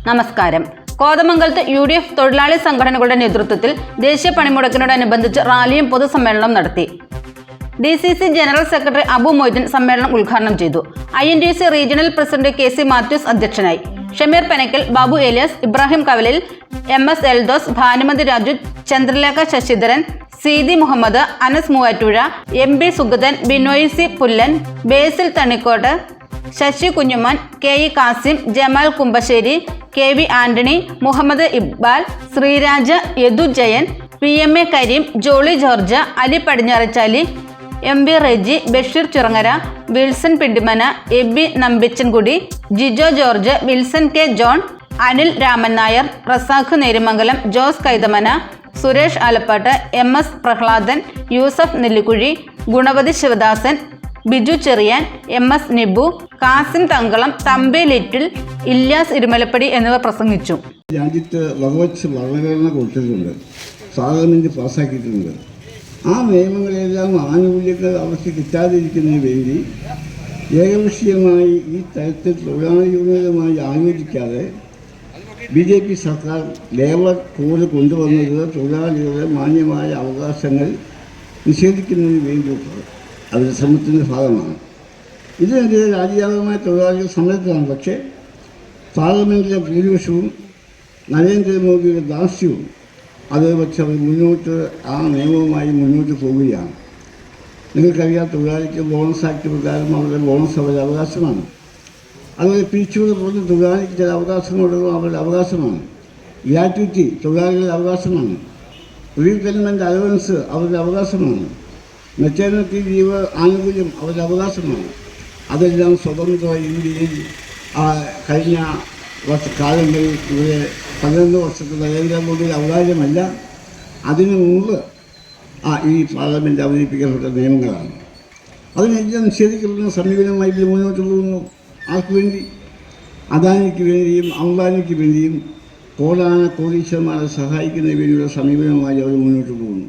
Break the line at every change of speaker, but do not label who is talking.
നമസ്കാരം. കോതമംഗലത്ത് UDF തൊഴിലാളി സംഘടനകളുടെ നേതൃത്വത്തിൽ ദേശീയ പണിമുടക്കിനോടനുബന്ധിച്ച് റാലിയും പൊതുസമ്മേളനവും നടത്തി. DCC general secretary Abu Moideen സമ്മേളനം ഉദ്ഘാടനം ചെയ്തു. INTUC regional president KC Mathews അധ്യക്ഷനായി. Shameer Penakkal, Babu Elias, Ibrahim Kavalil, MS Eldhose, Bhanumathi Raju, Chandralekha Sasidharan, Seethi Muhammed, Anas Muvattupuzha, MB Sugathan, Binoy C Pullan, Basil Thanikkottu, Sasi Kunjuman, KE Kasim, Jamal Kumbassery, KV Antony, Muhammad Iqbal, Sreeraj, Yadu Jayan, PMA Kareem, Jolly George, Ali Padinjarachali, MB Reji, Basheer Chirangara, Wilson Pindimana, AB Nambichankudy, Jijo George, Wilson K John, Anil Raman Nair, Razak Nerimangalam, Jose Kaithamana, Suresh Alappat, MS Prahladan, Yusuf Nellikuzhi, Gunavathi Sivadasan, Biju Cherian, MS Nibu, Kasim Thankalam, Thampi Little, Ilyas Irumalappady എന്നിവർ പ്രസംഗിച്ചു.
രാജ്യത്ത് വകവച്ച് ഭരണഘടന കൊടുത്തിട്ടുണ്ട്, പാർലമെന്റ് പാസ്സാക്കിയിട്ടുണ്ട്. ആ നിയമങ്ങളെല്ലാം ആനുകൂല്യങ്ങൾ അവർക്ക് കിട്ടാതിരിക്കുന്നതിന് വേണ്ടി ഏകപക്ഷീയമായി ഈ തരത്തിൽ തൊഴിലാളി യൂണിയനുമായി ആലോചിക്കാതെ BJP സർക്കാർ ലേബർ കോഡ് കൊണ്ടുവന്നത് തൊഴിലാളികളുടെ മാന്യമായ അവകാശങ്ങൾ നിഷേധിക്കുന്നതിന് വേണ്ടിയിട്ടുള്ളത് അവരുടെ ശ്രമത്തിൻ്റെ ഭാഗമാണ്. ഇതിനെതിരെ രാജ്യവ്യാപകമായ തൊഴിലാളികൾ സമരത്തിലാണ്. പക്ഷേ പാർലമെൻറ്റിലെ ഭൂരിപക്ഷവും നരേന്ദ്രമോദിയുടെ ദാസ്യവും അത് വെച്ച് അവർ മുന്നോട്ട് ആ നിയമവുമായി മുന്നോട്ട് പോവുകയാണ്. നിങ്ങൾക്കറിയാം, തൊഴിലാളിക്ക് ബോണസ് ആക്ട് പ്രകാരം അവരുടെ ബോണസ് അവരുടെ അവകാശമാണ്. അതുപോലെ പിരിച്ചുകൊണ്ട് പോകുന്ന തൊഴിലാളിക്ക് ചില അവകാശങ്ങളുള്ളതും അവരുടെ അവകാശമാണ്. ഗ്രാറ്റുവിറ്റി തൊഴിലാളികളുടെ അവകാശമാണ്. റീപെയ്മെൻറ്റ് അലവൻസ് അവരുടെ അവകാശമാണ്. മെറ്റേണിറ്റി ലീവ് ആനുകൂല്യം അവരുടെ അവകാശമാണ്. അതെല്ലാം സ്വതന്ത്രമായി ഇന്ത്യയിൽ കഴിഞ്ഞ കാലങ്ങളിൽ ഇവിടെ 12 വർഷത്തെ നരേന്ദ്രമോദിയുടെ അവകാശമല്ല, അതിനു മുമ്പ് ഈ പാർലമെൻറ്റ് അവതരിപ്പിക്കപ്പെട്ട നിയമങ്ങളാണ്. അതിനെല്ലാം നിഷേധിക്കപ്പെടുന്ന സമീപനമായി ഇതിൽ മുന്നോട്ട് പോകുന്നു. ആർക്ക് വേണ്ടി? അദാനിക്ക് വേണ്ടിയും അംബാനിക്ക് വേണ്ടിയും കോടാന കോടീശ്വരന്മാരെ സഹായിക്കുന്നതിന് വേണ്ടിയുള്ള സമീപനമായി അവർ മുന്നോട്ട് പോകുന്നു.